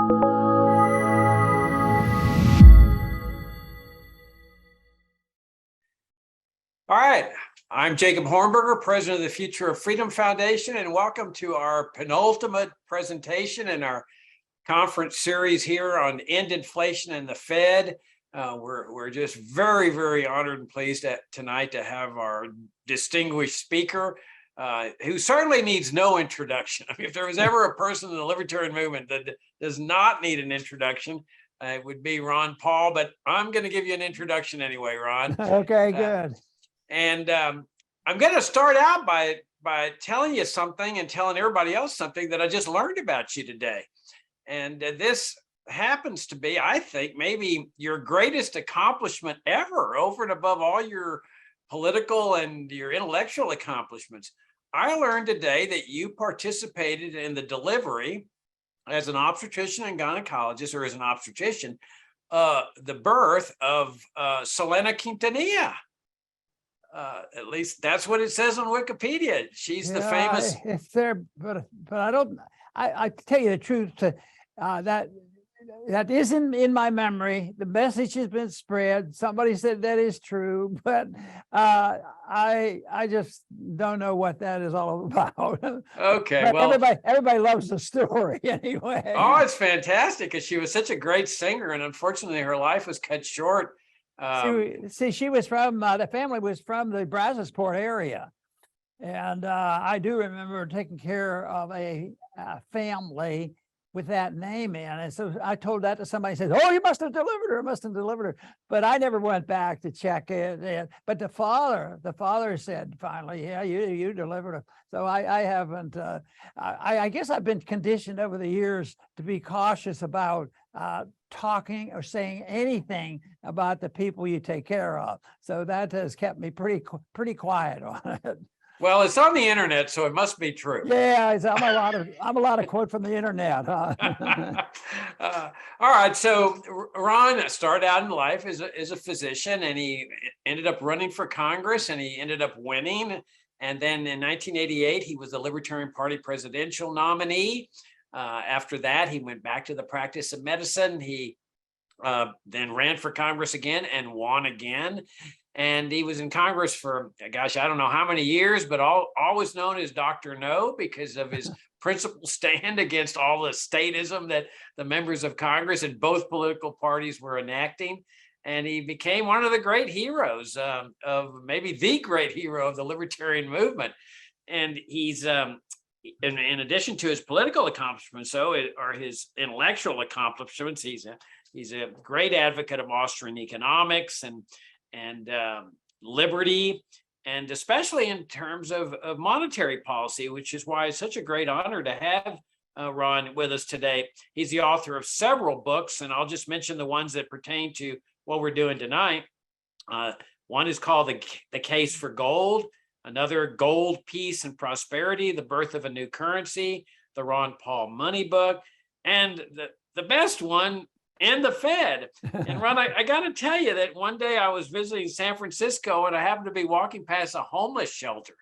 All right, I'm Jacob Hornberger, president of the Future of Freedom Foundation, and welcome to our penultimate presentation in our conference series here on End Inflation and the Fed. We're just very, very honored and pleased tonight to have our distinguished speaker, who certainly needs no introduction. I mean, if there was ever a person in the libertarian movement that does not need an introduction, it would be Ron Paul, but I'm going to give you an introduction anyway, Ron. Okay, good. And I'm going to start out by telling you something and telling everybody else something that I just learned about you today. And this happens to be, I think, maybe your greatest accomplishment ever, over and above all your political and your intellectual accomplishments. I learned today that you participated in the delivery as an obstetrician and gynecologist, or as an obstetrician, the birth of Selena Quintanilla. At least that's what it says on Wikipedia. She's the famous. It's there, but I don't. I tell you the truth. That isn't in my memory. The message has been spread. Somebody said that is true, but I just don't know what that is all about. Okay, but well, everybody loves the story anyway. Oh, it's fantastic, because she was such a great singer, and unfortunately, her life was cut short. She was from the family was from the Brazosport area, and I do remember taking care of a family with that name in. And so I told that to somebody, said, "Oh, you must have delivered her, must have delivered her." But I never went back to check it. But the father said finally, "Yeah, you delivered her." So I haven't. I guess I've been conditioned over the years to be cautious about talking or saying anything about the people you take care of. So that has kept me pretty quiet on it. Well, it's on the internet, so it must be true. Yeah, I'm a lot of quote from the internet. Huh? All right, so Ron started out in life as a physician, and he ended up running for Congress, and he ended up winning. And then in 1988, he was the Libertarian Party presidential nominee. After that, he went back to the practice of medicine. He then ran for Congress again and won again. And he was in Congress for, gosh, I don't know how many years, but always known as Dr. No, because of his principled stand against all the statism that the members of Congress in both political parties were enacting. And he became one of the great heroes of maybe the great hero of the libertarian movement. And he's, in addition to his political accomplishments, are his intellectual accomplishments. He's a great advocate of Austrian economics and liberty, and especially in terms of monetary policy, which is why it's such a great honor to have Ron with us today. He's the author of several books, and I'll just mention the ones that pertain to what we're doing tonight. One is called The Case for Gold, another Gold, Peace, and Prosperity, The Birth of a New Currency, the Ron Paul Money Book, and the best one, And the Fed. And Ron, I got to tell you that one day I was visiting San Francisco, and I happened to be walking past a homeless shelter.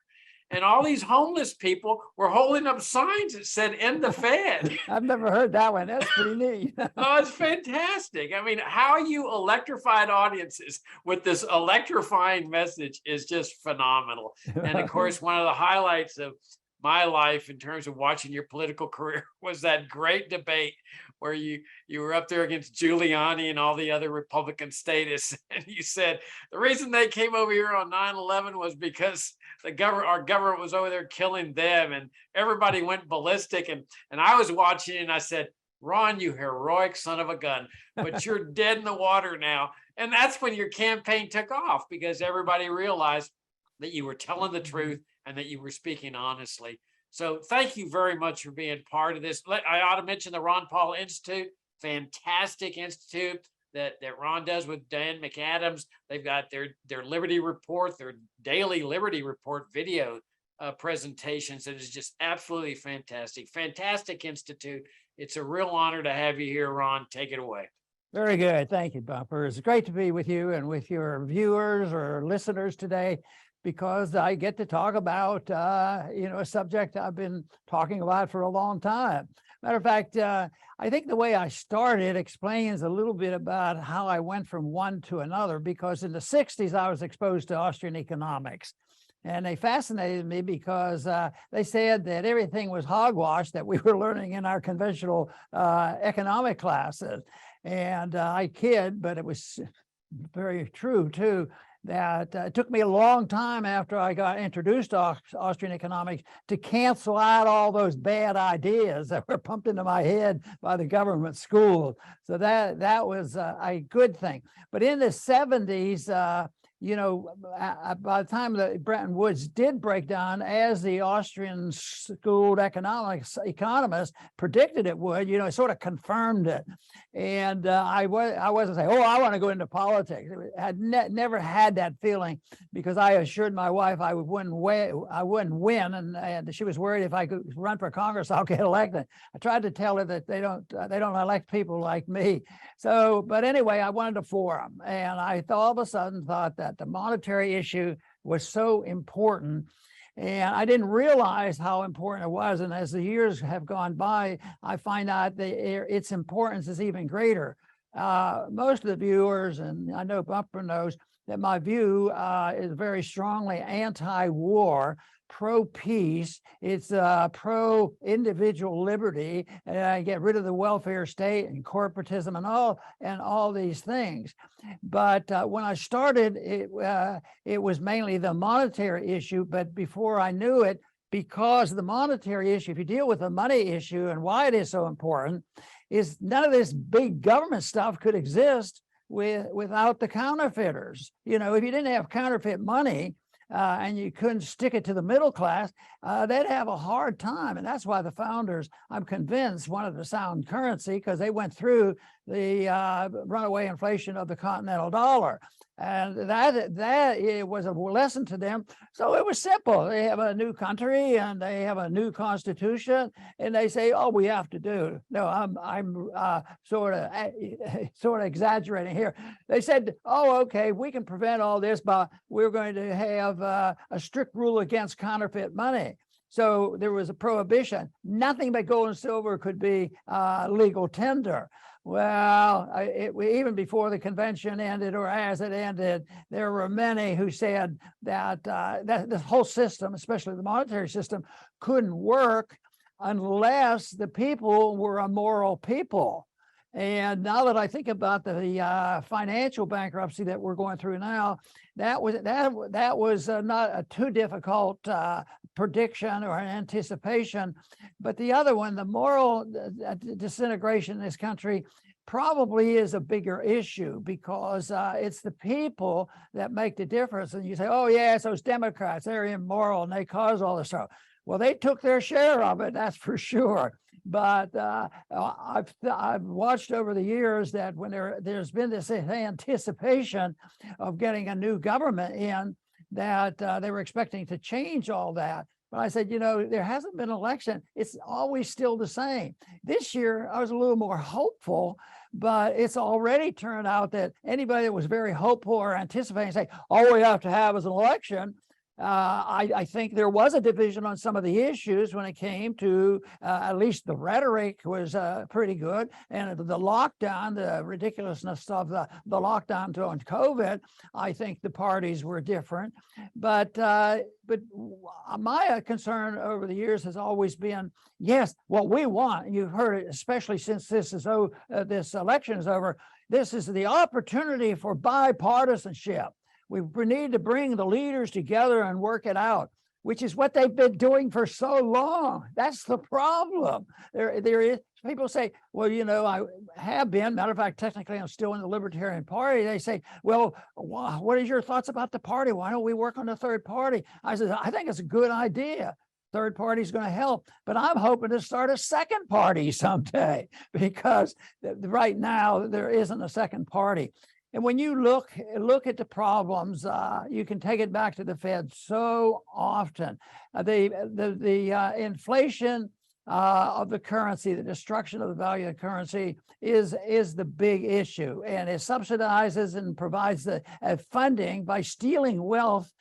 And all these homeless people were holding up signs that said, "End the Fed." I've never heard that one. That's pretty neat. Oh, it's fantastic. I mean, how you electrified audiences with this electrifying message is just phenomenal. And of course, one of the highlights of my life in terms of watching your political career was that great debate where you were up there against Giuliani and all the other Republican statists, and you said the reason they came over here on 9/11 was because our government was over there killing them, and everybody went ballistic. And I was watching, and I said, "Ron, you heroic son of a gun, but you're dead in the water now." And that's when your campaign took off, because everybody realized that you were telling the truth and that you were speaking honestly. So thank you very much for being part of this. I ought to mention the Ron Paul Institute, fantastic institute that Ron does with Dan McAdams. They've got their Liberty Report, their daily Liberty Report video presentations. It is just absolutely fantastic. Fantastic institute. It's a real honor to have you here, Ron. Take it away. Very good. Thank you, Bumper. It's great to be with you and with your viewers or listeners today, because I get to talk about, a subject I've been talking about for a long time. Matter of fact, I think the way I started explains a little bit about how I went from one to another, because in the 60s, I was exposed to Austrian economics. And they fascinated me because they said that everything was hogwash that we were learning in our conventional economic classes. And I kid, but it was very true too, that it took me a long time after I got introduced to Austrian economics to cancel out all those bad ideas that were pumped into my head by the government schools. So that was a good thing. But in the 70s, you know, by the time that Bretton Woods did break down, as the Austrian schooled economists predicted it would, you know, it sort of confirmed it. And I wasn't saying, oh, I want to go into politics. I had never had that feeling, because I assured my wife I wouldn't win, and she was worried if I could run for Congress, I'll get elected. I tried to tell her that they don't elect people like me. So, but anyway, I wanted a forum, and I all of a sudden thought that the monetary issue was so important, and I didn't realize how important it was. And as the years have gone by, I find out that its importance is even greater. Most of the viewers, and I know Bumper knows, that my view is very strongly anti-war, pro-peace. It's pro-individual liberty, and get rid of the welfare state and corporatism and all these things. But when I started, it was mainly the monetary issue. But before I knew it, because the monetary issue, if you deal with the money issue and why it is so important, is none of this big government stuff could exist without the counterfeiters. You know, if you didn't have counterfeit money, and you couldn't stick it to the middle class, they'd have a hard time. And that's why the founders, I'm convinced, wanted a sound currency, because they went through the runaway inflation of the continental dollar. And that it was a lesson to them. So it was simple. They have a new country and they have a new constitution, and they say, "Oh, we have to do." No, I'm sort of exaggerating here. They said, "Oh, okay, we can prevent all this, but we're going to have a strict rule against counterfeit money." So there was a prohibition. Nothing but gold and silver could be legal tender. Well, even before the convention ended, or as it ended, there were many who said that that the whole system, especially the monetary system, couldn't work unless the people were a moral people. And now that I think about the financial bankruptcy that we're going through now, that was not a too difficult prediction or an anticipation. But the other one, the moral disintegration in this country, probably is a bigger issue, because it's the people that make the difference. And you say, "Oh yeah, it's those Democrats, they're immoral and they cause all this stuff." Well, they took their share of it, that's for sure. But I've watched over the years that when there's been this anticipation of getting a new government in, that they were expecting to change all that. But I said, you know, there hasn't been an election. It's always still the same. This year, I was a little more hopeful, but it's already turned out that anybody that was very hopeful or anticipating, say, all we have to have is an election. I think there was a division on some of the issues when it came to at least the rhetoric was pretty good, and the lockdown, the ridiculousness of the lockdown on COVID, I think the parties were different. But my concern over the years has always been, yes, what we want, and you've heard it, especially since this election is over, this is the opportunity for bipartisanship. We need to bring the leaders together and work it out, which is what they've been doing for so long. That's the problem. There is, people say, well, you know, I have been, matter of fact, technically I'm still in the Libertarian Party. They say, well, what is your thoughts about the party? Why don't we work on the third party? I said, I think it's a good idea. Third party is going to help, but I'm hoping to start a second party someday, because right now there isn't a second party. And when you look at the problems, you can take it back to the Fed so often. The inflation of the currency, the destruction of the value of the currency is the big issue. And it subsidizes and provides the funding by stealing wealth,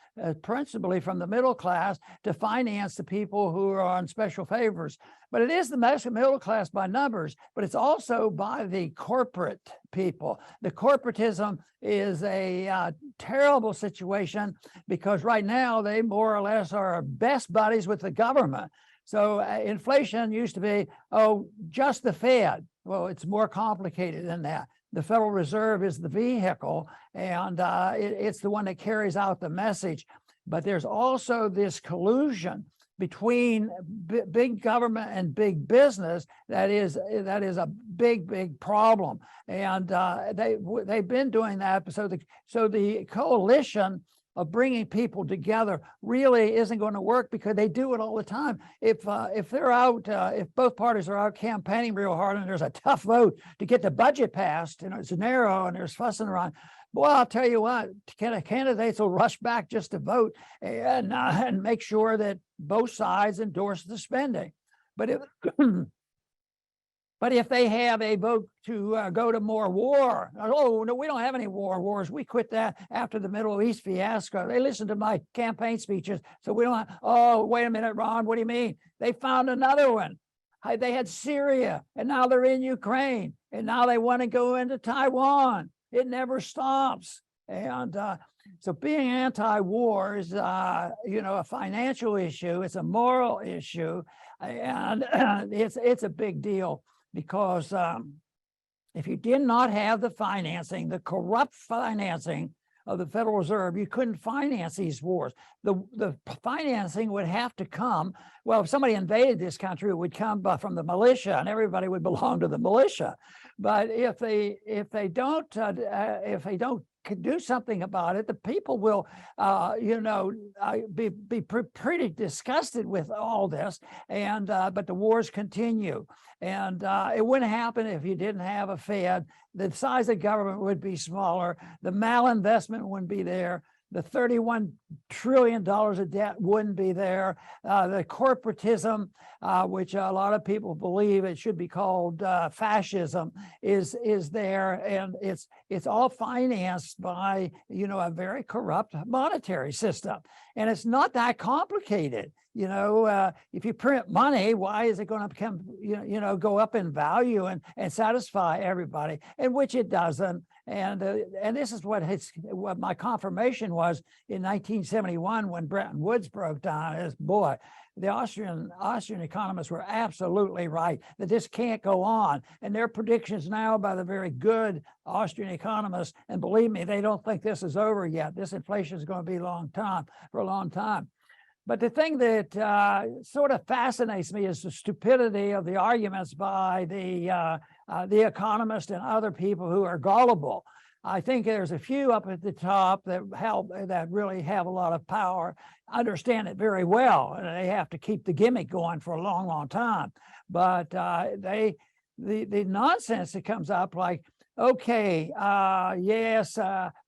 principally from the middle class, to finance the people who are on special favors. But it is the middle class by numbers, but it's also by the corporate people. The corporatism is a terrible situation, because right now they more or less are best buddies with the government. So inflation used to be, oh, just the Fed. Well, it's more complicated than that. The Federal Reserve is the vehicle, and it's the one that carries out the message. But there's also this collusion between big government and big business that is a big problem. And they've been doing that. So the coalition of bringing people together really isn't going to work, because they do it all the time. If they're out, if both parties are out campaigning real hard and there's a tough vote to get the budget passed, it's narrow and there's fussing around, boy, I'll tell you what, candidates will rush back just to vote and make sure that both sides endorse the spending. But if they have a vote to go to more war, oh, no, we don't have any wars. We quit that after the Middle East fiasco. They listened to my campaign speeches, so we don't oh, wait a minute, Ron, what do you mean? They found another one. They had Syria, and now they're in Ukraine, and now they want to go into Taiwan. It never stops. And so being anti-war is, a financial issue. It's a moral issue, and it's a big deal, because if you did not have the financing, the corrupt financing of the Federal Reserve, you couldn't finance these wars. The financing would have to come. Well, if somebody invaded this country, it would come from the militia, and everybody would belong to the militia. But if they don't do something about it, the people will, be pretty disgusted with all this. And but the wars continue, and it wouldn't happen if you didn't have a Fed. The size of government would be smaller. The malinvestment wouldn't be there. The $31 trillion of debt wouldn't be there. The corporatism, which a lot of people believe it should be called fascism, is there, and it's all financed by a very corrupt monetary system, and it's not that complicated. If you print money, why is it going to become go up in value and satisfy everybody? And which it doesn't. And this is what my confirmation was in 1971 when Bretton Woods broke down. Is, boy, the Austrian economists were absolutely right that this can't go on. And their predictions now by the very good Austrian economists, and believe me, they don't think this is over yet. This inflation is going to be for a long time. But the thing that sort of fascinates me is the stupidity of the arguments by the economists and other people who are gullible. I think there's a few up at the top that really have a lot of power, understand it very well, and they have to keep the gimmick going for a long, long time. But the nonsense that comes up, like, okay, yes,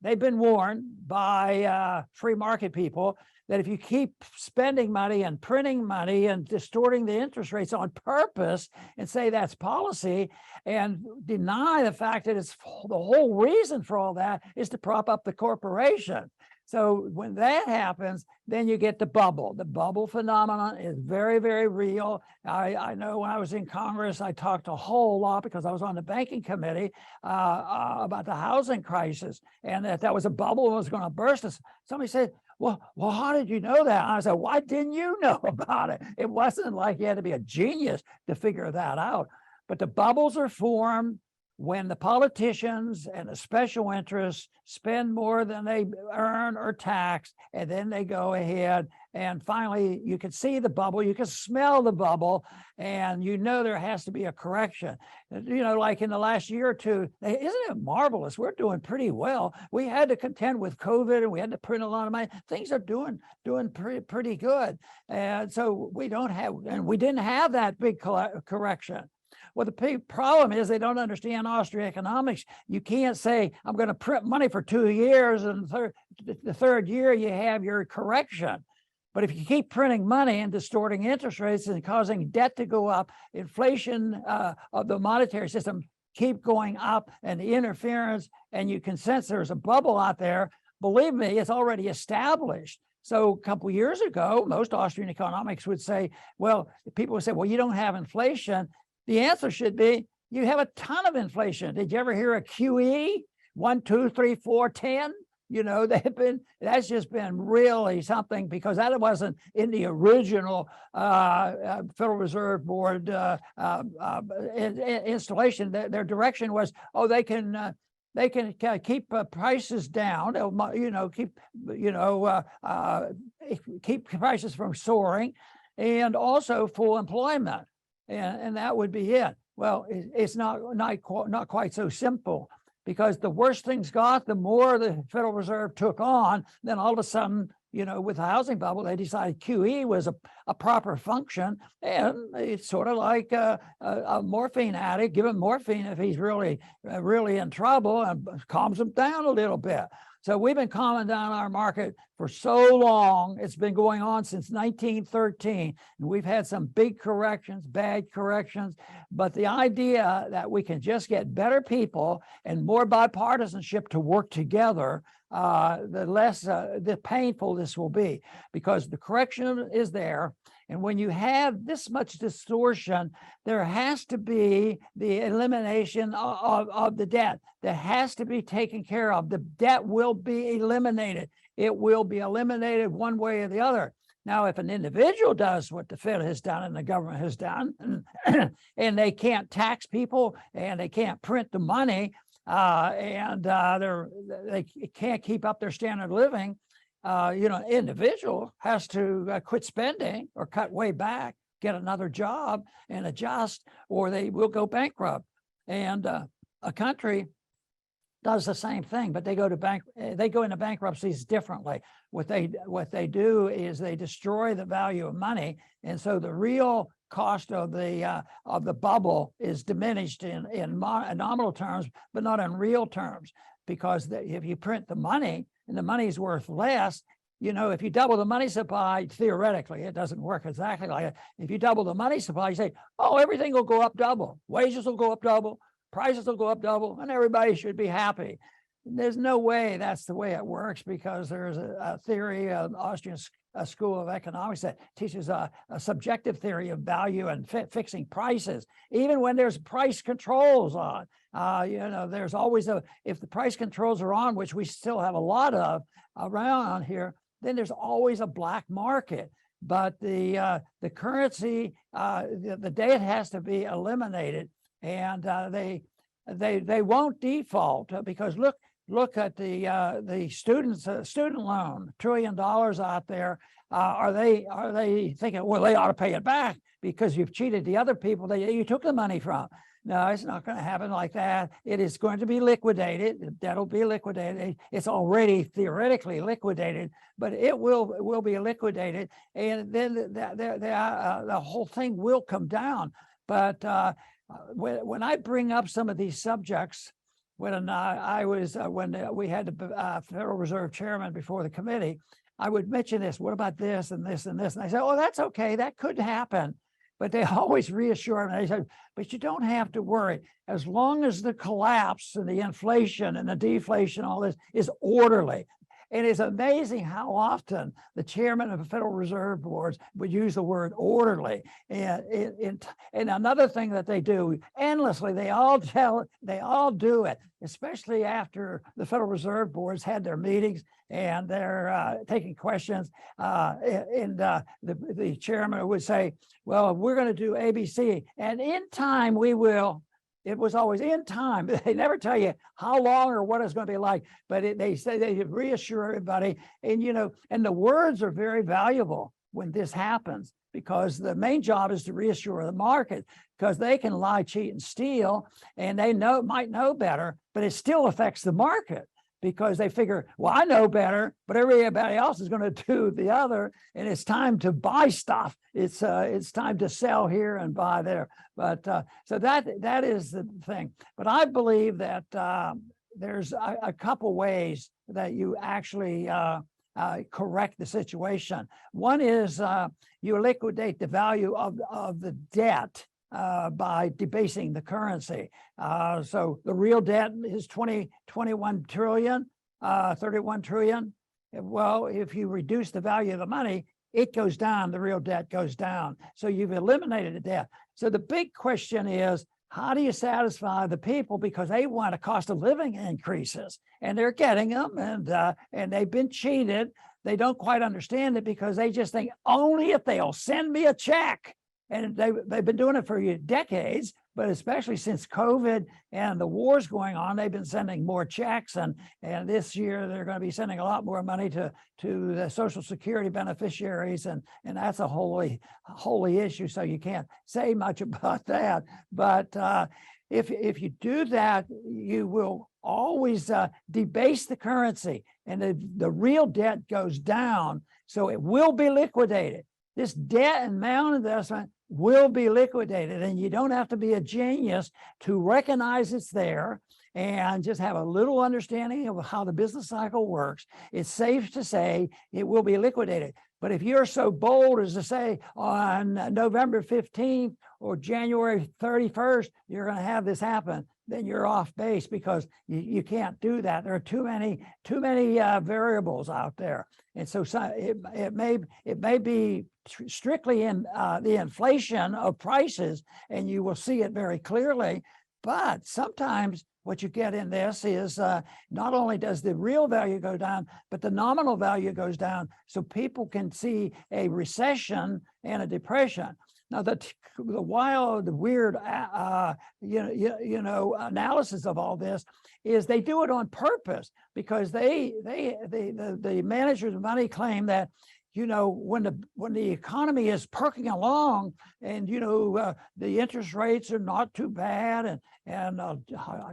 they've been warned by free market people that if you keep spending money and printing money and distorting the interest rates on purpose and say that's policy, and deny the fact that it's the whole reason for all that is to prop up the corporation. So when that happens, then you get the bubble. The bubble phenomenon is very, very real. I know when I was in Congress, I talked a whole lot, because I was on the banking committee, about the housing crisis, and that was a bubble that was going to burst. Somebody said, well, how did you know that? And I said, why didn't you know about it? It wasn't like you had to be a genius to figure that out. But the bubbles are formed when the politicians and the special interests spend more than they earn or tax, and then they go ahead and finally you can see the bubble, you can smell the bubble, and there has to be a correction. Like in the last year or two, isn't it marvelous? We're doing pretty well. We had to contend with COVID, and we had to print a lot of money. Things are doing pretty good. And so we didn't have that big correction. Well, the problem is they don't understand Austrian economics. You can't say, I'm going to print money for 2 years, and the third year you have your correction. But if you keep printing money and distorting interest rates and causing debt to go up, inflation of the monetary system keep going up, and the interference, and you can sense there's a bubble out there. Believe me, it's already established. So a couple of years ago, most Austrian economics would say, well, people would say, well, you don't have inflation. The answer should be, you have a ton of inflation. Did you ever hear a QE? 1, 2, 3, 4, 10? You know, that's just been really something, because that wasn't in the original Federal Reserve Board installation. Their direction was, oh, they can keep prices down. They'll, keep prices from soaring, and also full employment, and that would be it. Well, it's not quite so simple, because the worse things got, the more the Federal Reserve took on. Then all of a sudden, with the housing bubble, they decided QE was a proper function, and it's sort of like a morphine addict. Give him morphine if he's really in trouble, and calms him down a little bit. So we've been calming down our market for so long. It's been going on since 1913, and we've had some big corrections, bad corrections. But the idea that we can just get better people and more bipartisanship to work together, the less the painful this will be, because the correction is there. And when you have this much distortion, there has to be the elimination of the debt that has to be taken care of. The debt will be eliminated. It will be eliminated one way or the other. Now, if an individual does what the Fed has done and the government has done, and they can't tax people and they can't print the money, and they can't keep up their standard of living, an individual has to quit spending or cut way back, get another job and adjust, or they will go bankrupt. And a country does the same thing, but they go into bankruptcies differently. What they do is they destroy the value of money, and so the real cost of the bubble is diminished in nominal terms, but not in real terms, because if you print the money and the money's worth less, if you double the money supply, theoretically, it doesn't work exactly like it. If you double the money supply, you say, oh, everything will go up double. Wages will go up double. Prices will go up double, and everybody should be happy. There's no way that's the way it works, because there's a theory, an Austrian school of economics that teaches a subjective theory of value and fixing prices. Even when there's price controls on, there's always if the price controls are on, which we still have a lot of around here, then there's always a black market. But the currency, the debt has to be eliminated, and they won't default, because look at the student loan, $1 trillion out there. Are they thinking, well, they ought to pay it back because you've cheated the other people that you took the money from? No, it's not going to happen like that. It is going to be liquidated. The debt will be liquidated. It's already theoretically liquidated, but it will be liquidated, and then the whole thing will come down. But when I bring up some of these subjects, when we had the Federal Reserve Chairman before the committee, I would mention this. What about this and this and this? And I said, oh, that's okay. That could happen. But they always reassure me. They said, but you don't have to worry. As long as the collapse and the inflation and the deflation, all this is orderly. And it's amazing how often the chairman of the Federal Reserve Boards would use the word orderly. And another thing that they do endlessly, they all do it, especially after the Federal Reserve Boards had their meetings and they're taking questions. The chairman would say, well, we're going to do ABC, and in time we will. It was always in time. They never tell you how long or what it's going to be like, but they say they reassure everybody. And, and the words are very valuable when this happens, because the main job is to reassure the market, because they can lie, cheat, and steal, and they might know better, but it still affects the market, because they figure, well, I know better, but everybody else is going to do the other, and it's time to buy stuff. It's time to sell here and buy there. But so that is the thing. But I believe that there's a couple ways that you actually correct the situation. One is you liquidate the value of the debt by debasing the currency. So the real debt is 21 trillion, 31 trillion. Well, if you reduce the value of the money, it goes down, the real debt goes down. So you've eliminated the debt. So the big question is, how do you satisfy the people? Because they want a cost of living increases, and they're getting them, and they've been cheated. They don't quite understand it because they just think only if they'll send me a check. And they've been doing it for decades, but especially since COVID and the wars going on, they've been sending more checks. And this year they're going to be sending a lot more money to the Social Security beneficiaries, and that's a holy issue. So you can't say much about that. But if you do that, you will always debase the currency, and the real debt goes down. So it will be liquidated. This debt and malinvestment will be liquidated, and you don't have to be a genius to recognize it's there and just have a little understanding of how the business cycle works. It's safe to say it will be liquidated. But if you're so bold as to say on November 15th or January 31st, you're going to have this happen, then you're off base, because you can't do that. There are too many variables out there. And so it may be strictly in the inflation of prices, and you will see it very clearly. But sometimes what you get in this is not only does the real value go down, but the nominal value goes down, so people can see a recession and a depression. Now, the wild, weird, analysis of all this is they do it on purpose, because the managers of money claim that, when the economy is perking along, and the interest rates are not too bad, and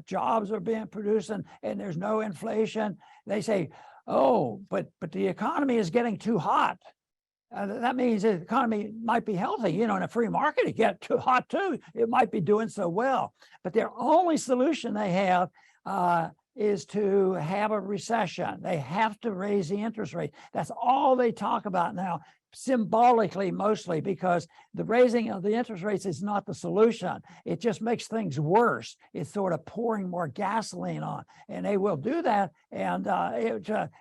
jobs are being produced, and there's no inflation, they say, oh, but the economy is getting too hot. That means the economy might be healthy. In a free market, it get too hot too. It might be doing so well. But their only solution they have is to have a recession. They have to raise the interest rate. That's all they talk about now, symbolically mostly, because the raising of the interest rates is not the solution. It just makes things worse. It's sort of pouring more gasoline on, and they will do that, and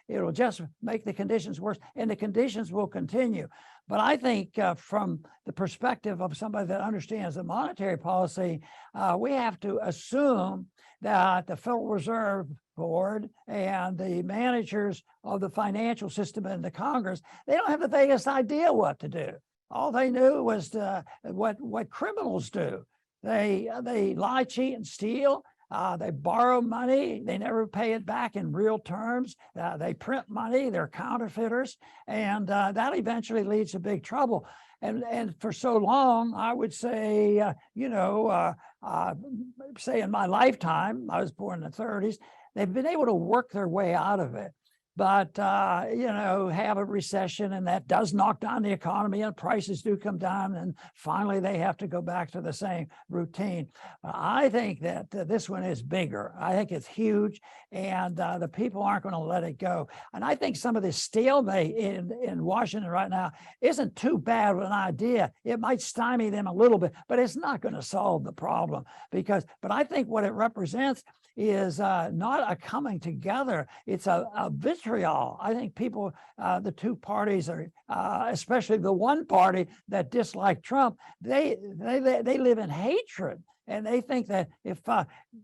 it'll just make the conditions worse, and the conditions will continue. But I think from the perspective of somebody that understands the monetary policy, we have to assume that the Federal Reserve Board and the managers of the financial system and the Congress, they don't have the vaguest idea what to do. All they knew was what criminals do. They lie, cheat, and steal. They borrow money. They never pay it back in real terms. They print money. They're counterfeiters, and that eventually leads to big trouble. And for so long, I would say, say in my lifetime, I was born in the 30s, they've been able to work their way out of it. But, have a recession, and that does knock down the economy, and prices do come down, and finally they have to go back to the same routine. I think that this one is bigger. I think it's huge, and the people aren't going to let it go. And I think some of this stalemate in Washington right now isn't too bad of an idea. It might stymie them a little bit, but it's not going to solve the problem, but I think what it represents is not a coming together. It's a vitriol. I think people, the two parties are, especially the one party that disliked Trump, they live in hatred. And they think that if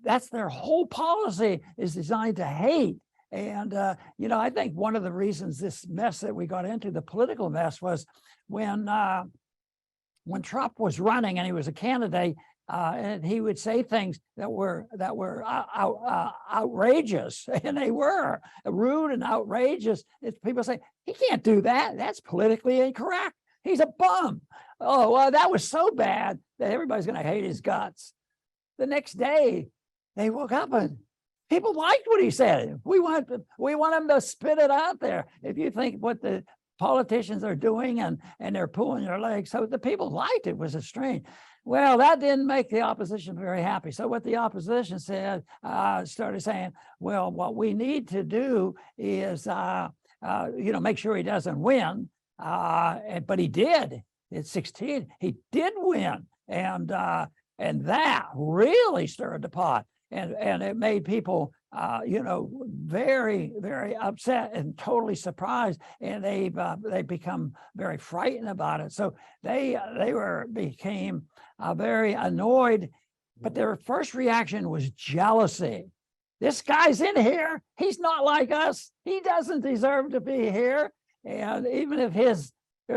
that's their whole policy is designed to hate. And, I think one of the reasons this mess that we got into, the political mess, was when Trump was running and he was a candidate, and he would say things that were outrageous, and they were rude and outrageous. People say, he can't do that. That's politically incorrect. He's a bum. Oh, well, that was so bad that everybody's going to hate his guts. The next day, they woke up and people liked what he said. We want him to spit it out there. If you think what the politicians are doing and they're pulling their legs, so the people liked it. Was strange. Well, that didn't make the opposition very happy. So what the opposition said, started saying, well, what we need to do is make sure he doesn't win. But he did. At 16, he did win, and that really stirred the pot, and it made people, very, very upset and totally surprised, and they become very frightened about it. So they became very annoyed, but their first reaction was jealousy. This guy's in here. He's not like us. He doesn't deserve to be here. And even if there's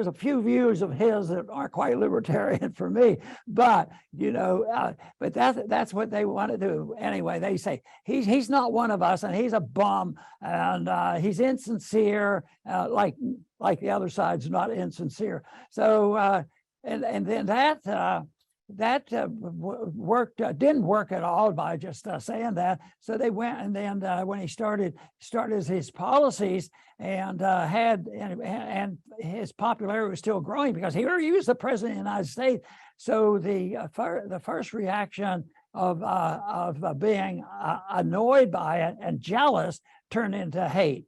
a few views of his that aren't quite libertarian for me, but but that's what they want to do anyway. They say he's not one of us, and he's a bum, and he's insincere, like the other side's not insincere. So and then that didn't work at all by just saying that. So they went, and then when he started his policies, and and his popularity was still growing because he was the president of the United States. So the first reaction of being annoyed by it and jealous turned into hate.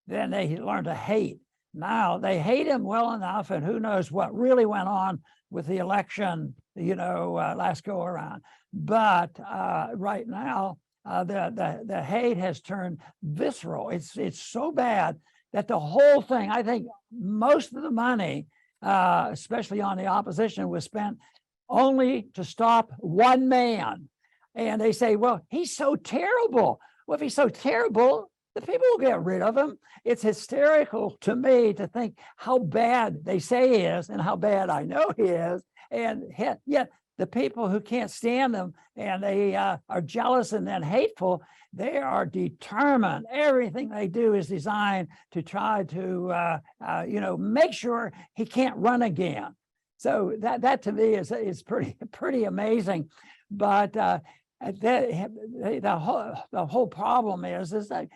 Then they learned to hate. Now they hate him well enough, and who knows what really went on with the election, last go around. But right now, the hate has turned visceral. It's so bad that the whole thing, I think most of the money, especially on the opposition, was spent only to stop one man. And they say, well, he's so terrible. Well, if he's so terrible, the people will get rid of him. It's hysterical to me to think how bad they say he is and how bad I know he is. And yet the people who can't stand them, and they are jealous and then hateful, they are determined. Everything they do is designed to try to, make sure he can't run again. So that to me is pretty amazing. But the whole problem is that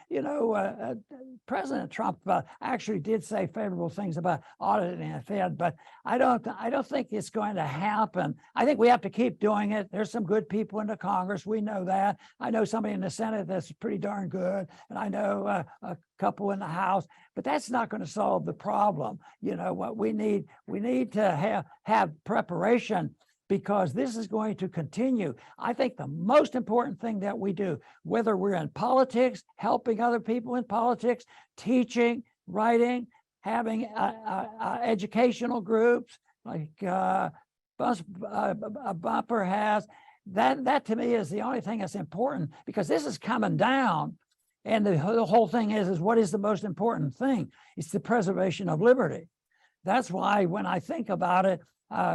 President Trump actually did say favorable things about auditing the Fed, but I don't think it's going to happen. I think we have to keep doing it. There's some good people in the Congress. We know that. I know somebody in the Senate that's pretty darn good, and I know a couple in the House, but that's not going to solve the problem. What we need to have preparation, because this is going to continue. I think the most important thing that we do, whether we're in politics, helping other people in politics, teaching, writing, having educational groups like Bumper has, that to me is the only thing that's important, because this is coming down. And the whole thing is what is the most important thing? It's the preservation of liberty. That's why when I think about it,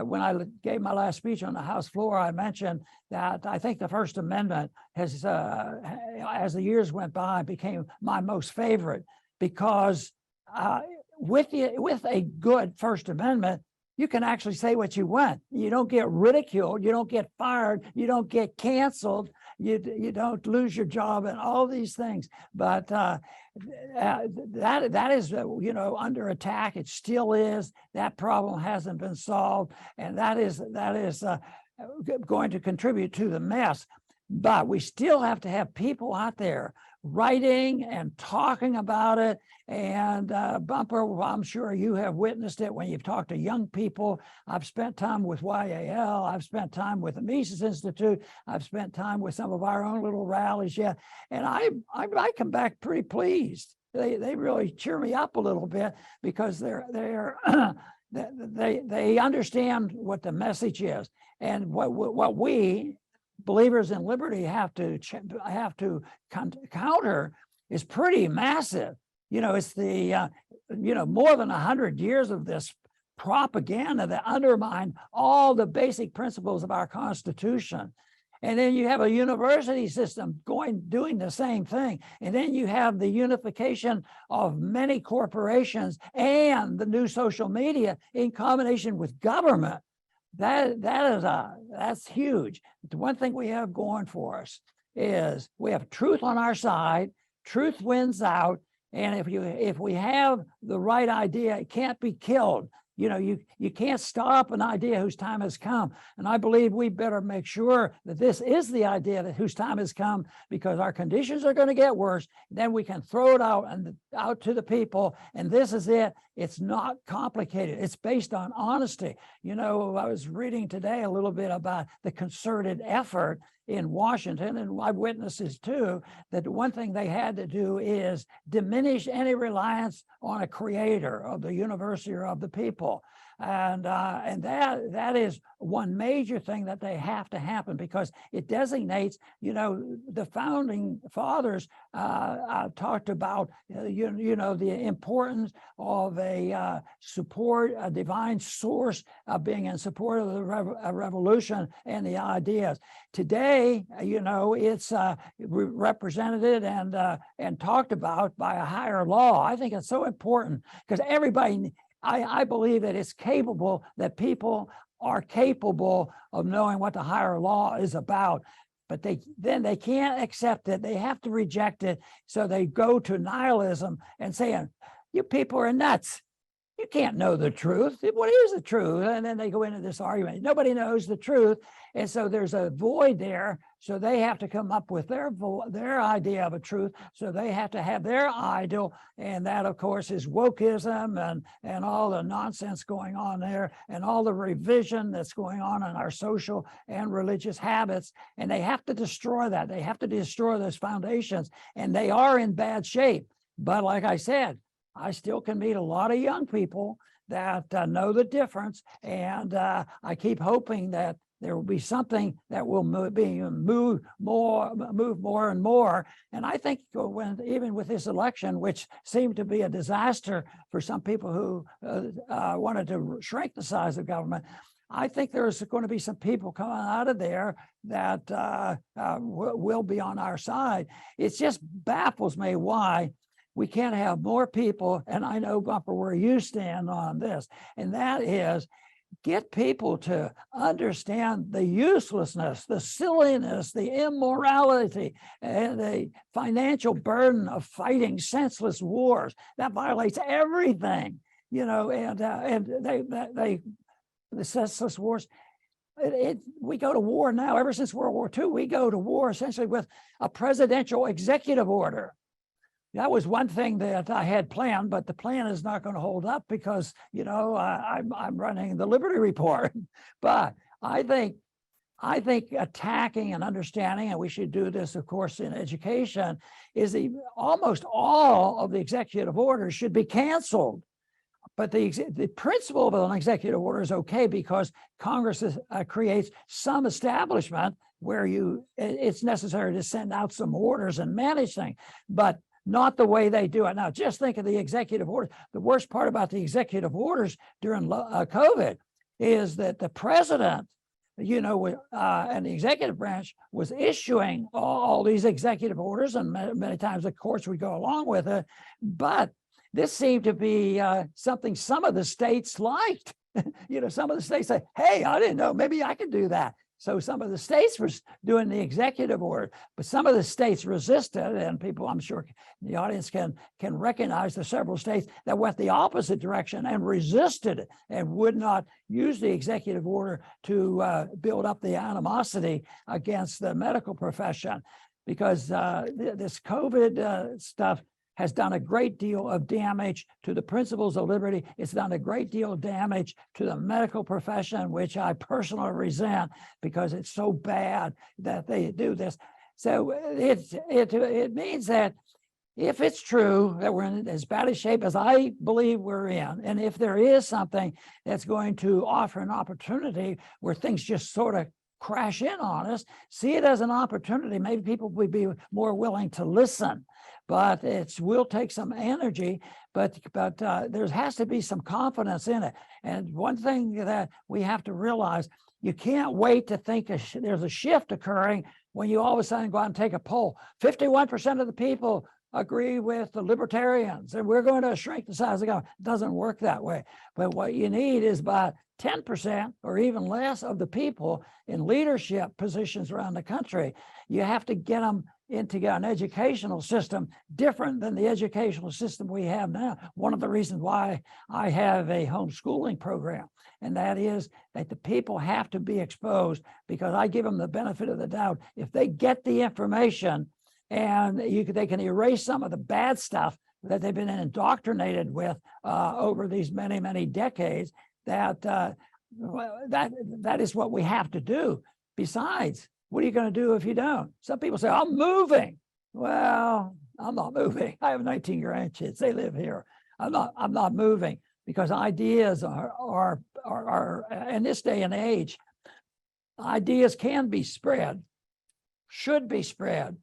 when I gave my last speech on the House floor, I mentioned that I think the First Amendment has, as the years went by, became my most favorite, because with a good First Amendment, you can actually say what you want. You don't get ridiculed, you don't get fired, you don't get canceled, you don't lose your job, and all these things. But that is under attack. It still is. That problem hasn't been solved, and that is going to contribute to the mess. But we still have to have people out there writing and talking about it. And Bumper, well, I'm sure you have witnessed it when you've talked to young people. I've spent time with YAL. I've spent time with the Mises Institute. I've spent time with some of our own little rallies yet. And I come back pretty pleased. They really cheer me up a little bit, because they understand what the message is, and what we believers in liberty have to counter is pretty massive. It's the more than 100 years of this propaganda that undermine all the basic principles of our Constitution. And then you have a university system doing the same thing. And then you have the unification of many corporations and the new social media in combination with government. That's huge. The one thing we have going for us is we have truth on our side. Truth wins out. And if we have the right idea, it can't be killed. you can't stop an idea whose time has come. And I believe we better make sure that this is the idea that whose time has come, because our conditions are going to get worse. Then we can throw it out to the people. And this is it. It's not complicated. It's based on honesty. I was reading today a little bit about the concerted effort in Washington, and eyewitnesses too, that one thing they had to do is diminish any reliance on a creator of the universe or of the people. And that is one major thing that they have to happen, because it designates, the founding fathers talked about, the importance of a divine source being in support of the revolution and the ideas. Today, it's represented and talked about by a higher law. I think it's so important, because everybody, I believe that it's capable, that people are capable of knowing what the higher law is about, but they can't accept it. They have to reject it. So they go to nihilism and saying, you people are nuts. You can't know the truth. What is the truth? And then they go into this argument. Nobody knows the truth. And so there's a void there. So they have to come up with their idea of a truth. So they have to have their idol. And that, of course, is wokeism and all the nonsense going on there, and all the revision that's going on in our social and religious habits. And they have to destroy that. They have to destroy those foundations. And they are in bad shape. But like I said, I still can meet a lot of young people that know the difference, and I keep hoping that there will be something that will move more and more. And I think even with this election, which seemed to be a disaster for some people who wanted to shrink the size of government, I think there's going to be some people coming out of there that will be on our side. It just baffles me why we can't have more people, and I know, Bumper, where you stand on this, and that is get people to understand the uselessness, the silliness, the immorality, and the financial burden of fighting senseless wars. That violates everything, and the senseless wars. We go to war now. Ever since World War II, we go to war essentially with a presidential executive order. That was one thing that I had planned, but the plan is not going to hold up because, I'm running the Liberty Report. But I think attacking and understanding, and we should do this, of course, in education, is almost all of the executive orders should be canceled. But the principle of an executive order is okay, because Congress creates some establishment where it's necessary to send out some orders and manage things. But not the way they do it now. Just think of the executive orders. The worst part about the executive orders during COVID is that the president, and the executive branch was issuing all these executive orders, and many times, of course, we go along with it. But this seemed to be something some of the states liked. Some of the states say, hey, I didn't know, maybe I could do that. So some of the states were doing the executive order, but some of the states resisted, and people, I'm sure the audience can recognize the several states that went the opposite direction and resisted it and would not use the executive order to build up the animosity against the medical profession, because this COVID stuff has done a great deal of damage to the principles of liberty. It's done a great deal of damage to the medical profession, which I personally resent, because it's so bad that they do this. So it means that if it's true that we're in as bad a shape as I believe we're in, and if there is something that's going to offer an opportunity where things just sort of crash in on us, see it as an opportunity. Maybe people would be more willing to listen, but it will take some energy, but there has to be some confidence in it. And one thing that we have to realize, you can't wait to think there's a shift occurring when you all of a sudden go out and take a poll. 51% of the people agree with the libertarians, and we're going to shrink the size of government. It doesn't work that way. But what you need is about 10% or even less of the people in leadership positions around the country. You have to get them into an educational system different than the educational system we have now. One of the reasons why I have a homeschooling program, and that is that the people have to be exposed, because I give them the benefit of the doubt. If they get the information and they can erase some of the bad stuff that they've been indoctrinated with over these many, many decades, that is what we have to do. Besides, what are you going to do if you don't? Some people say, I'm moving. Well, I'm not moving. I have 19 grandkids. They live here. I'm not moving, because ideas are in this day and age, ideas can be spread, should be spread.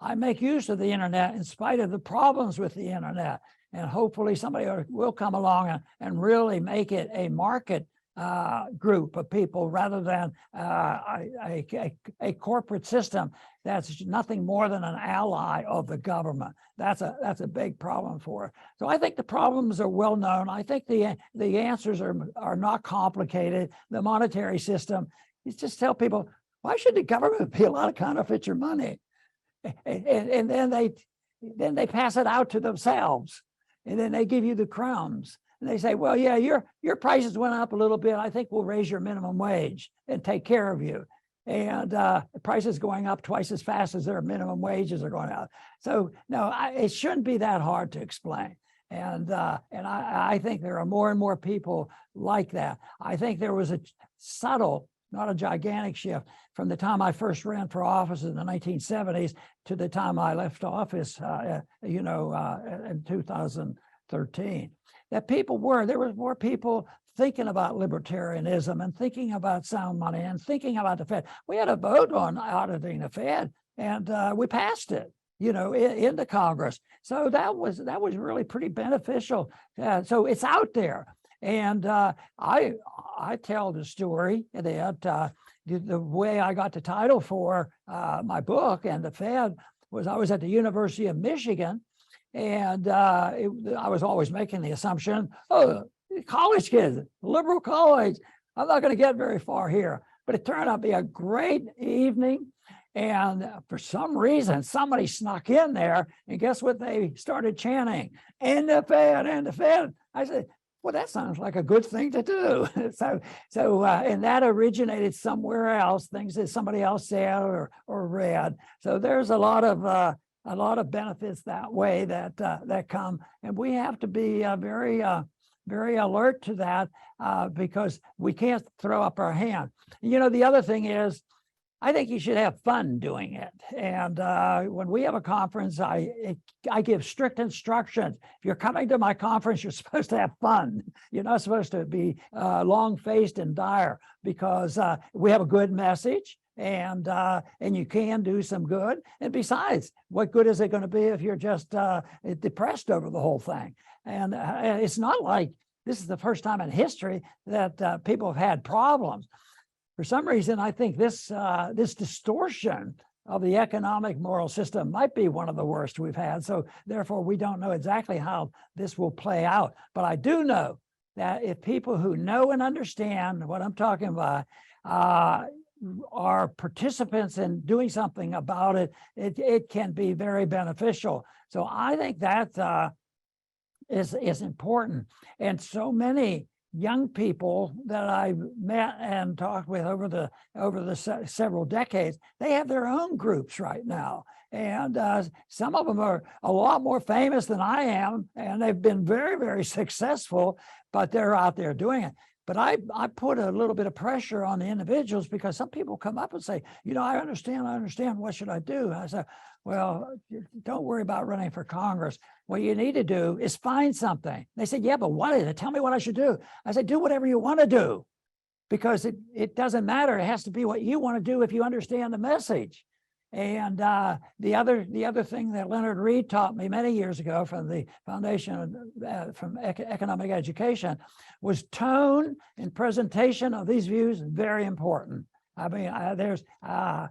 I make use of the internet in spite of the problems with the internet. And hopefully somebody will come along and really make it a market group of people rather than a corporate system that's nothing more than an ally of the government. That's a big problem for it. So I think the problems are well known. I think the answers are not complicated. The monetary system is just tell people, why should the government be allowed to counterfeit your money? And then they pass it out to themselves, and then they give you the crumbs. And they say, well, yeah, your prices went up a little bit. I think we'll raise your minimum wage and take care of you. And the prices going up twice as fast as their minimum wages are going up. So no, it shouldn't be that hard to explain. And I think there are more and more people like that. I think there was a subtle, not a gigantic shift from the time I first ran for office in the 1970s to the time I left office, in 2013. That there was more people thinking about libertarianism and thinking about sound money and thinking about the Fed. We had a vote on auditing the Fed, and we passed it, into Congress. So that was really pretty beneficial. So it's out there. And I tell the story that the way I got the title for my book and the Fed was I was at the University of Michigan, and I was always making the assumption, college kids, liberal college, I'm not going to get very far here. But it turned out to be a great evening. And for some reason, somebody snuck in there, and guess what they started chanting? And the Fed, and the Fed. I said, well, that sounds like a good thing to do. And that originated somewhere else, things that somebody else said or read. So there's a lot of benefits that way that come, and we have to be very alert to that because we can't throw up our hand. The other thing is, I think you should have fun doing it. And when we have a conference, I give strict instructions. If you're coming to my conference, you're supposed to have fun. You're not supposed to be long-faced and dire, because we have a good message, and you can do some good. And besides, what good is it going to be if you're just depressed over the whole thing? And it's not like this is the first time in history that people have had problems. For some reason, I think this distortion of the economic moral system might be one of the worst we've had. So therefore, we don't know exactly how this will play out. But I do know that if people who know and understand what I'm talking about are participants in doing something about it, it can be very beneficial. So I think that is important. And so many young people that I've met and talked with over the several decades, they have their own groups right now. And some of them are a lot more famous than I am, and they've been very, very successful, but they're out there doing it. But I put a little bit of pressure on the individuals, because some people come up and say, I understand, what should I do? I said, well, don't worry about running for Congress. What you need to do is find something. They said, yeah, but what is it? Tell me what I should do. I said, do whatever you want to do, because it doesn't matter. It has to be what you want to do if you understand the message. And the other thing that Leonard Reed taught me many years ago from the Foundation from Economic Education was tone and presentation of these views is very important. I mean, there's a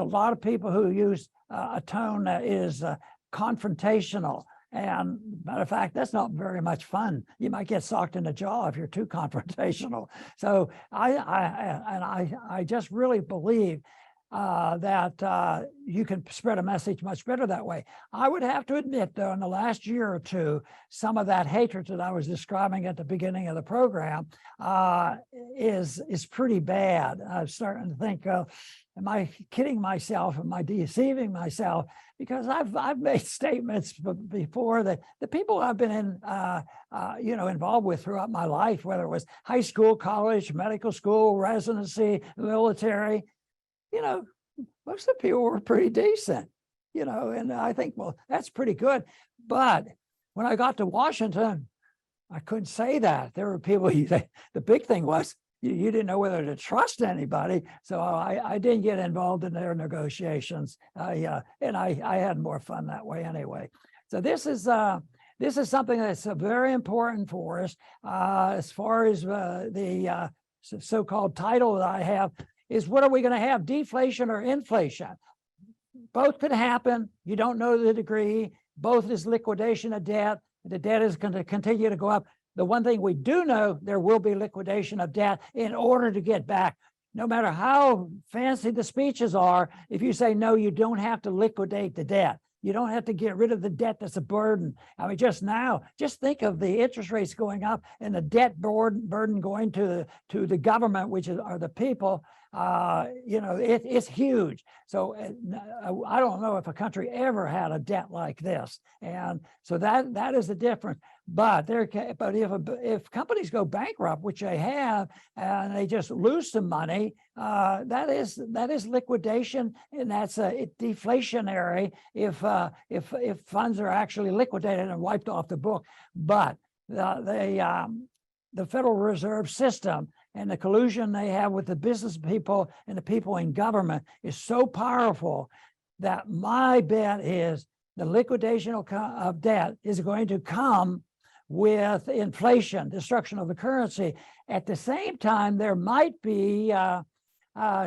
lot of people who use a tone that is confrontational, And matter of fact, that's not very much fun. You might get socked in the jaw if you're too confrontational. So I just really believe that you can spread a message much better that way. I would have to admit, though, in the last year or two, some of that hatred that I was describing at the beginning of the program is pretty bad. I'm starting to think, am I kidding myself? Am I deceiving myself? Because I've made statements before that the people I've been involved with throughout my life, whether it was high school, college, medical school, residency, military, most of the people were pretty decent, and I think, well, that's pretty good. But when I got to Washington, I couldn't say that. There were people, the big thing was you didn't know whether to trust anybody. So I didn't get involved in their negotiations. And I had more fun that way anyway. So this is something that's very important for us as far as the so-called title that I have is, what are we going to have, deflation or inflation? Both could happen. You don't know the degree. Both is liquidation of debt. The debt is going to continue to go up. The one thing we do know, there will be liquidation of debt in order to get back. No matter how fancy the speeches are, if you say, no, you don't have to liquidate the debt. You don't have to get rid of the debt that's a burden. I mean, just think of the interest rates going up and the debt burden going to the government, which are the people. It's huge. So I don't know if a country ever had a debt like this, and so that is the difference. But if companies go bankrupt, which they have, and they just lose some money, that is liquidation, and that's deflationary if funds are actually liquidated and wiped off the book. But the Federal Reserve System and the collusion they have with the business people and the people in government is so powerful that my bet is the liquidation of debt is going to come with inflation, destruction of the currency. At the same time, there might be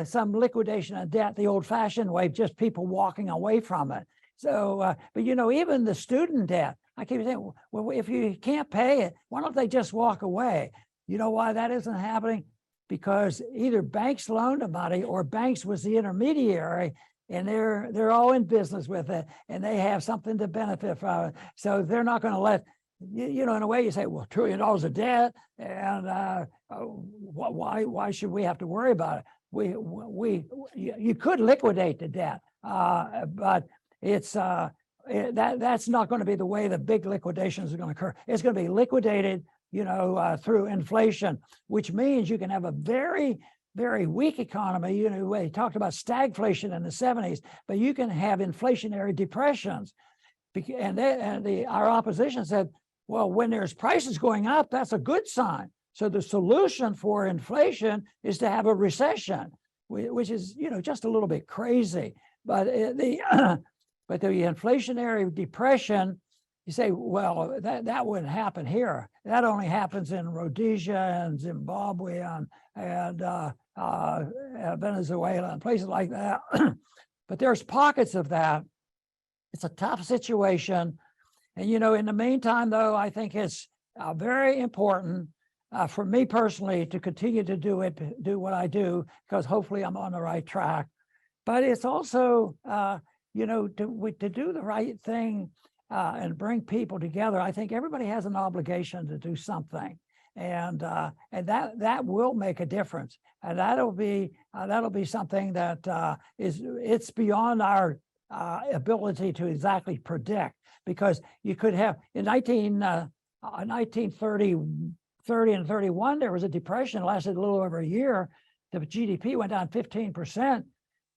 some liquidation of debt the old-fashioned way, just people walking away from it. So, but even the student debt, I keep saying, well, if you can't pay it, why don't they just walk away? You know why that isn't happening? Because either banks loaned the money or banks was the intermediary, and they're all in business with it, and they have something to benefit from it. So they're not going to let, in a way you say, well, $1 trillion of debt, and why should we have to worry about it? You could liquidate the debt, but it's that's not going to be the way the big liquidations are going to occur. It's going to be liquidated, through inflation, which means you can have a very, very weak economy. We talked about stagflation in the 70s, but you can have inflationary depressions. And our opposition said, well, when there's prices going up, that's a good sign. So the solution for inflation is to have a recession, which is, just a little bit crazy. But the inflationary depression, you say, well, that wouldn't happen here. That only happens in Rhodesia and Zimbabwe and Venezuela and places like that. But there's pockets of that. It's a tough situation. And, in the meantime, though, I think it's very important for me personally to continue to do what I do, because hopefully I'm on the right track. But it's also, to do the right thing and bring people together. I think everybody has an obligation to do something, and that will make a difference. And that'll be something that it's beyond our ability to exactly predict, because you could have in 1930 and 31, there was a depression, lasted a little over a year. The GDP went down 15%.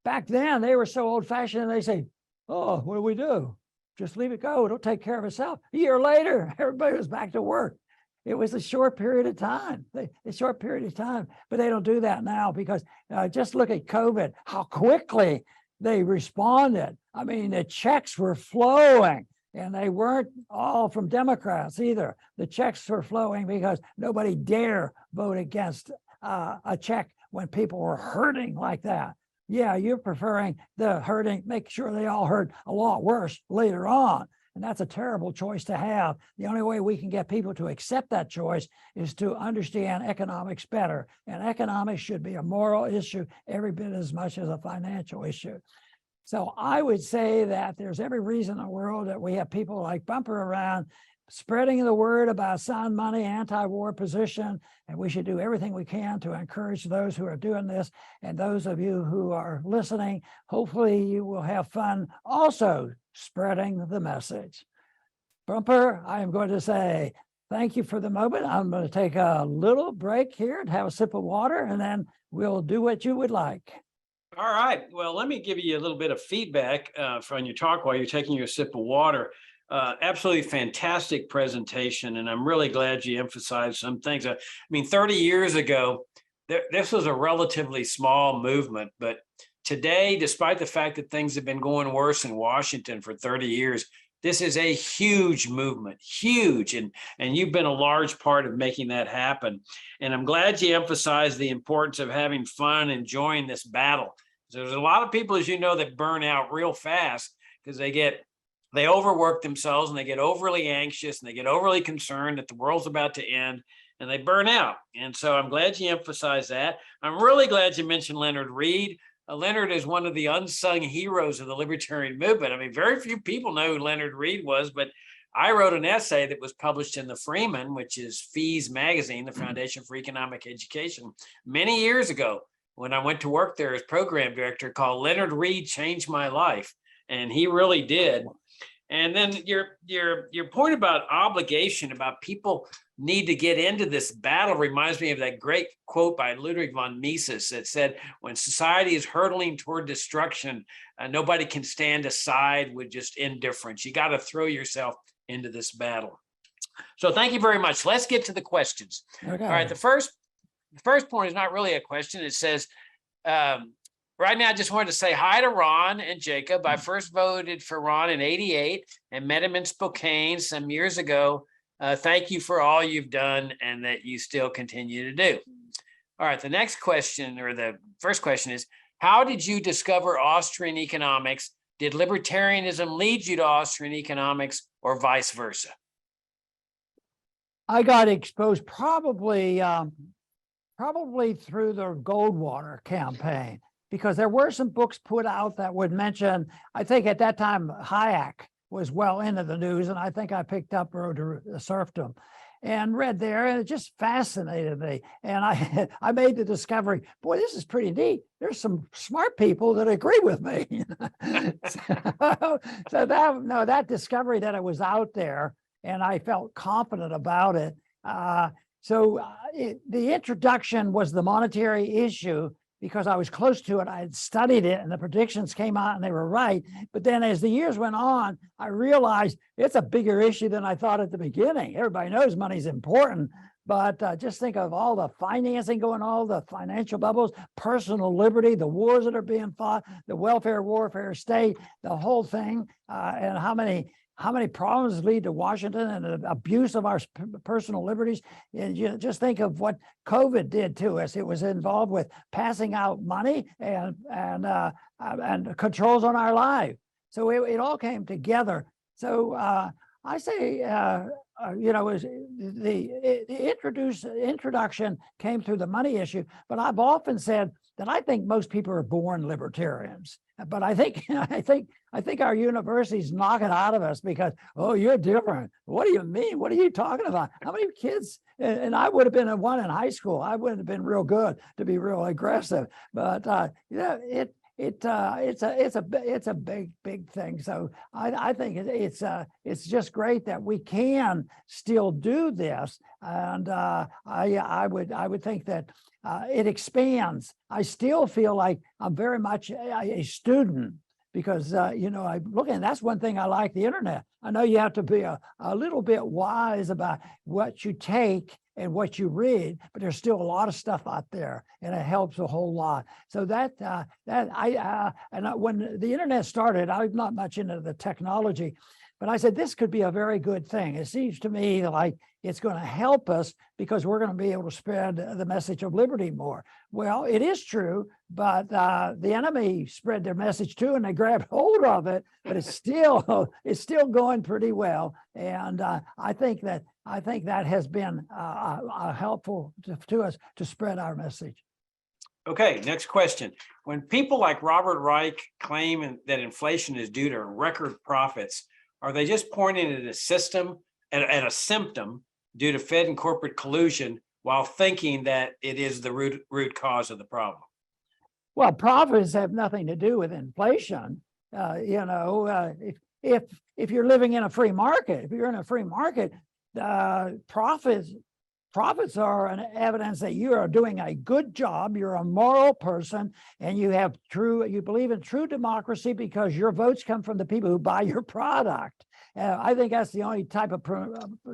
Back then, they were so old-fashioned, and they say, oh, what do we do? Just leave it go. It'll take care of itself. A year later, everybody was back to work. It was a short period of time. But they don't do that now, because just look at COVID, how quickly they responded. I mean, the checks were flowing, and they weren't all from Democrats either. The checks were flowing because nobody dare vote against a check when people were hurting like that. Yeah, you're preferring the hurting, make sure they all hurt a lot worse later on. And that's a terrible choice to have. The only way we can get people to accept that choice is to understand economics better. And economics should be a moral issue every bit as much as a financial issue. So I would say that there's every reason in the world that we have people like Bumper around spreading the word about sound money, anti-war position, and we should do everything we can to encourage those who are doing this. And those of you who are listening, hopefully you will have fun also spreading the message. Bumper, I am going to say thank you for the moment. I'm going to take a little break here and have a sip of water, and then we'll do what you would like. All right. Well, let me give you a little bit of feedback from your talk while you're taking your sip of water. Absolutely fantastic presentation, and I'm really glad you emphasized some things. I mean, 30 years ago, this was a relatively small movement, but today, despite the fact that things have been going worse in Washington for 30 years, this is a huge movement, huge, and you've been a large part of making that happen. And I'm glad you emphasized the importance of having fun, enjoying this battle. So there's a lot of people, as you know, that burn out real fast because they overwork themselves and they get overly anxious and they get overly concerned that the world's about to end and they burn out. And so I'm glad you emphasized that. I'm really glad you mentioned Leonard Read. Leonard is one of the unsung heroes of the libertarian movement. I mean, very few people know who Leonard Read was, but I wrote an essay that was published in the Freeman, which is FEES magazine, the Foundation for Economic Education, many years ago when I went to work there as program director, called Leonard Read Changed My Life. And he really did. And then your point about obligation, about people need to get into this battle, reminds me of that great quote by Ludwig von Mises that said, when society is hurtling toward destruction, nobody can stand aside with just indifference. You got to throw yourself into this battle. So thank you very much. Let's get to the questions. Okay. All right. The first point is not really a question. It says, right now, I just wanted to say hi to Ron and Jacob. I first voted for Ron in '88 and met him in Spokane some years ago. Thank you for all you've done and that you still continue to do. All right, the next question, or the first question is, how did you discover Austrian economics? Did libertarianism lead you to Austrian economics or vice versa? I got exposed probably through the Goldwater campaign, because there were some books put out that would mention, I think at that time, Hayek was well into the news, and I think I picked up Road to Serfdom and read there, and it just fascinated me. And I made the discovery, boy, this is pretty neat. There's some smart people that agree with me. so that discovery that it was out there, and I felt confident about it. The introduction was the monetary issue, because I was close to it. I had studied it and the predictions came out and they were right. But then as the years went on, I realized it's a bigger issue than I thought at the beginning. Everybody knows money's important, but just think of all the financing going on, all the financial bubbles, personal liberty, the wars that are being fought, the welfare, warfare state, the whole thing, and how many problems lead to Washington and the abuse of our personal liberties. And you just think of what COVID did to us. It was involved with passing out money and controls on our life. So it all came together. So I say, the introduction came through the money issue, but I've often said that I think most people are born libertarians. But I think our universities knock it out of us because, oh, you're different. What do you mean? What are you talking about? How many kids? And I would have been one in high school. I wouldn't have been real good to be real aggressive. But it's a big thing. So I think it's just great that we can still do this. And I would think that it expands. I still feel like I'm very much a student, because I'm looking. That's one thing I like the internet. I know you have to be a little bit wise about what you take and what you read, but there's still a lot of stuff out there, and it helps a whole lot. So when the internet started, I'm not much into the technology, but I said, this could be a very good thing. It seems to me like it's going to help us because we're going to be able to spread the message of liberty more. Well, it is true, but the enemy spread their message too, and they grabbed hold of it, but it's still going pretty well. And I think that has been helpful to us to spread our message. Okay, next question. When people like Robert Reich claim that inflation is due to record profits, are they just pointing at a system, at a symptom due to Fed and corporate collusion, while thinking that it is the root cause of the problem? Well, profits have nothing to do with inflation. If you're living in a free market, if you're in a free market, profits are an evidence that you are doing a good job. You're a moral person, and you believe in true democracy because your votes come from the people who buy your product. I think that's the only type of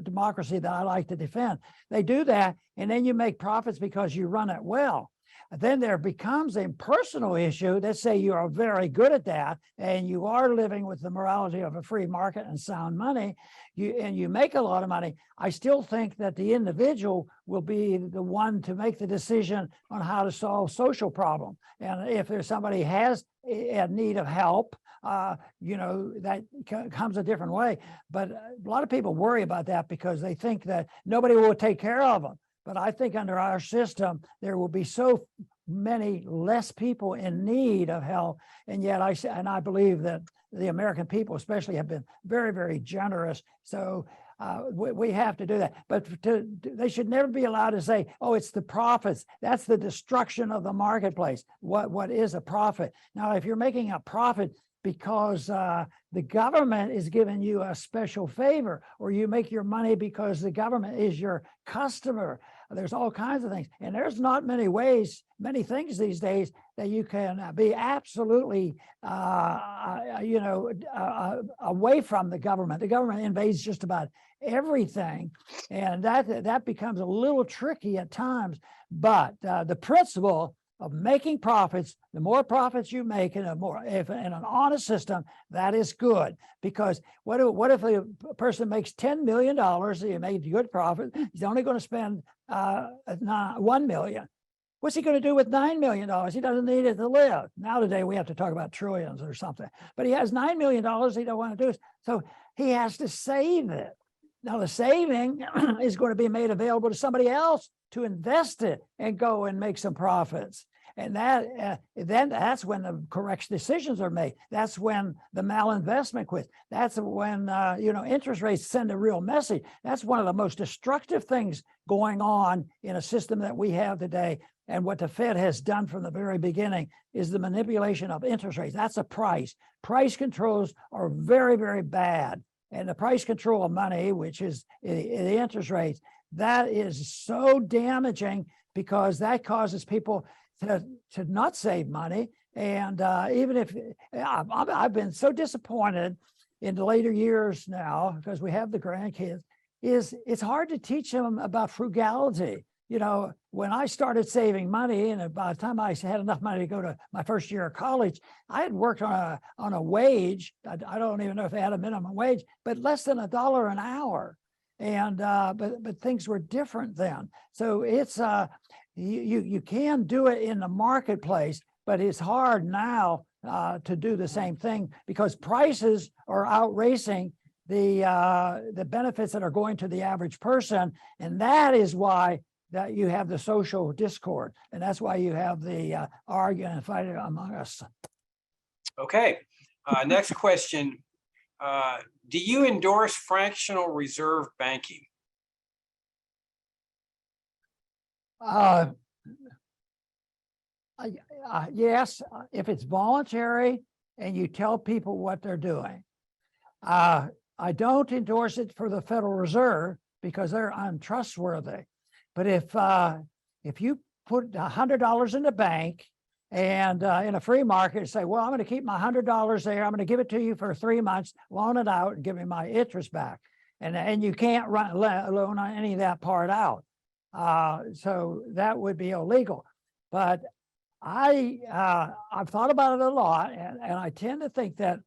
democracy that I like to defend. They do that, and then you make profits because you run it well. Then there becomes a personal issue. Let's say you are very good at that, and you are living with the morality of a free market and sound money, and you make a lot of money. I still think that the individual will be the one to make the decision on how to solve social problem. And if there's somebody has a need of help, that comes a different way. But a lot of people worry about that because they think that nobody will take care of them. But I think under our system, there will be so many less people in need of help. And yet I believe that the American people especially have been very, very generous. So we have to do that. But they should never be allowed to say, oh, it's the profits. That's the destruction of the marketplace. What is a profit? Now, if you're making a profit because the government is giving you a special favor, or you make your money because the government is your customer, there's all kinds of things. And there's not many things these days that you can be absolutely, away from the government. The government invades just about everything. And that becomes a little tricky at times. But the principle of making profits, the more profits you make in an honest system, that is good. Because what if a person makes $10 million, he made good profit, he's only going to spend $1 million. What's he going to do with $9 million? He doesn't need it to live. Now today we have to talk about trillions or something. But he has $9 million he don't want to do it. So he has to save it. Now the saving is going to be made available to somebody else to invest it and go and make some profits. And then that's when the correct decisions are made. That's when the malinvestment quits. That's when interest rates send a real message. That's one of the most destructive things going on in a system that we have today. And what the Fed has done from the very beginning is the manipulation of interest rates. That's a price. Price controls are very, very bad. And the price control of money, which is the interest rates, that is so damaging because that causes people to not save money. And even if I've been so disappointed in the later years now, because we have the grandkids, it's hard to teach them about frugality. When I started saving money, and by the time I had enough money to go to my first year of college, I had worked on a wage. I don't even know if they had a minimum wage, but less than $1 an hour. And but things were different then. So it's you can do it in the marketplace, but it's hard now to do the same thing because prices are outracing the benefits that are going to the average person, and that is why that you have the social discord, and that's why you have the arguing and fighting among us. Okay, next question. Do you endorse fractional reserve banking? Yes, if it's voluntary and you tell people what they're doing. I don't endorse it for the Federal Reserve because they're untrustworthy. But if you put $100 in the bank and in a free market, say, well, I'm going to keep my $100 there. I'm going to give it to you for 3 months, loan it out, and give me my interest back. And you can't loan any of that part out. So that would be illegal. But I've thought about it a lot, and I tend to think that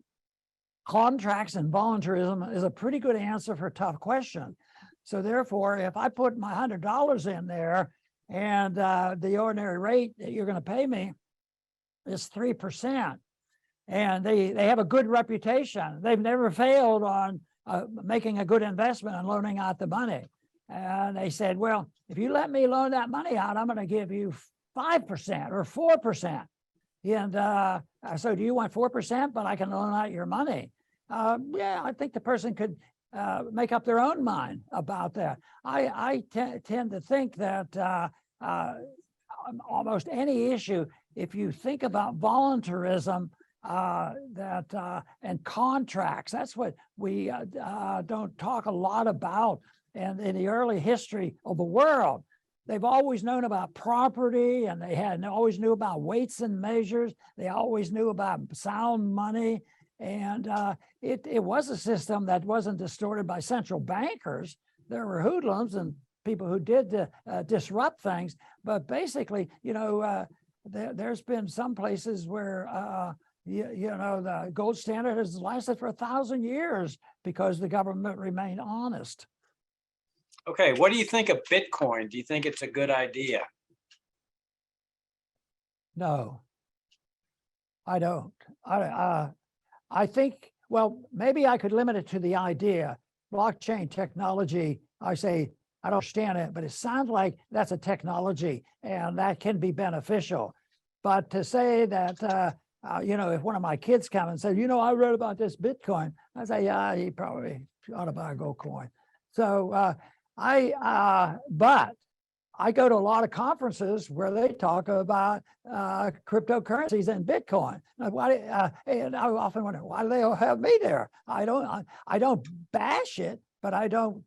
contracts and voluntarism is a pretty good answer for a tough question. So therefore, if I put my $100 in there and the ordinary rate that you're going to pay me is 3%, and they have a good reputation, they've never failed on making a good investment and loaning out the money. And they said, well, if you let me loan that money out, I'm going to give you 5% or 4%. And so do you want 4%, but I can loan out your money? Yeah, I think the person could make up their own mind about that. I tend to think that almost any issue, if you think about voluntarism and contracts, that's what we don't talk a lot about. And in the early history of the world, they've always known about property, and they always knew about weights and measures. They always knew about sound money. And it was a system that wasn't distorted by central bankers. There were hoodlums and people who did disrupt things. But basically, there's been some places where, the gold standard has lasted for 1,000 years because the government remained honest. Okay, what do you think of Bitcoin? Do you think it's a good idea? No, I don't. I think, well, maybe I could limit it to the idea. Blockchain technology, I say, I don't understand it, but it sounds like that's a technology and that can be beneficial. But to say that, if one of my kids come and say, I read about this Bitcoin, I say, yeah, he probably ought to buy a gold coin. So but I go to a lot of conferences where they talk about cryptocurrencies and Bitcoin. And I often wonder, why do they all have me there? I don't bash it, but I don't,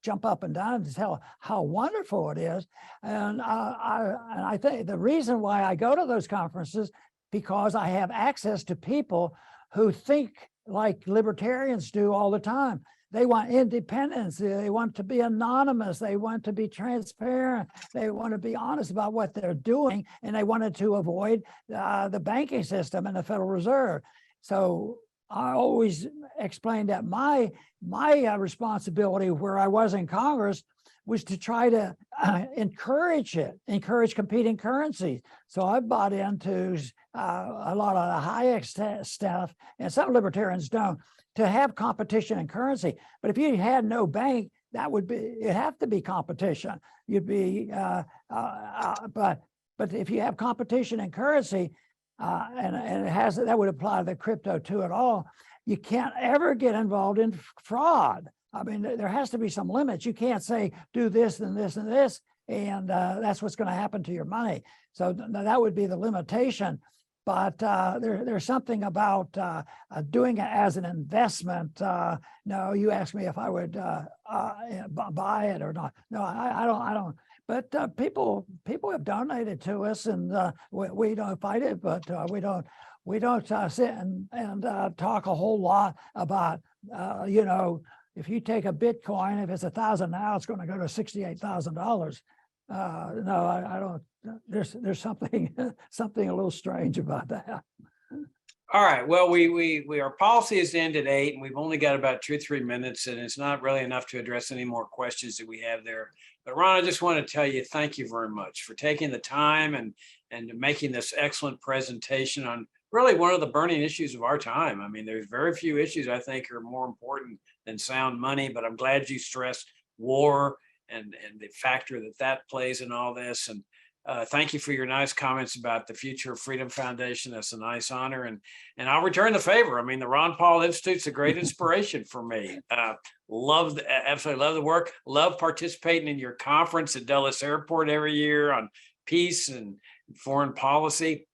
jump up and down to tell how wonderful it is. And I think the reason why I go to those conferences, because I have access to people who think like libertarians do all the time. They want independence. They want to be anonymous. They want to be transparent. They want to be honest about what they're doing, and they wanted to avoid the banking system and the Federal Reserve. So I always explained that my responsibility where I was in Congress was to try to encourage competing currencies. So I bought into a lot of the Hayek stuff, and some libertarians don't, to have competition in currency. But if you had no bank, it'd have to be competition. You'd be, but if you have competition in currency, and that would apply to the crypto too at all, you can't ever get involved in fraud. I mean, there has to be some limits. You can't say, do this and this and this, and that's what's going to happen to your money. So that would be the limitation. But there's something about doing it as an investment. No, you asked me if I would buy it or not. No, I don't. But people have donated to us, and we don't fight it. But we don't sit and talk a whole lot about if you take a Bitcoin, if it's 1,000 now, it's going to go to $68,000. No, I don't. There's something a little strange about that. All right. Well, our policy is to end at 8, and we've only got about 2 or 3 minutes, and it's not really enough to address any more questions that we have there. But Ron, I just want to tell you, thank you very much for taking the time and making this excellent presentation on really one of the burning issues of our time. I mean, there's very few issues I think are more important than sound money, but I'm glad you stressed war and the factor that plays in all this. And thank you for your nice comments about the Future of Freedom Foundation. That's a nice honor. And I'll return the favor. I mean, the Ron Paul Institute's a great inspiration for me. Absolutely love the work. Love participating in your conference at Dulles Airport every year on peace and foreign policy.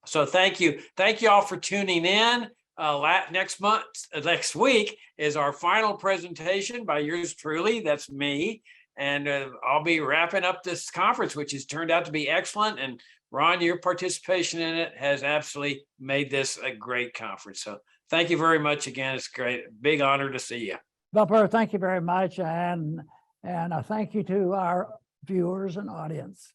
So thank you. Thank you all for tuning in. Next week is our final presentation by yours truly. That's me. And I'll be wrapping up this conference, which has turned out to be excellent. And Ron, your participation in it has absolutely made this a great conference. So thank you very much again. It's great. Big honor to see you. Bumper, thank you very much. And thank you to our viewers and audience.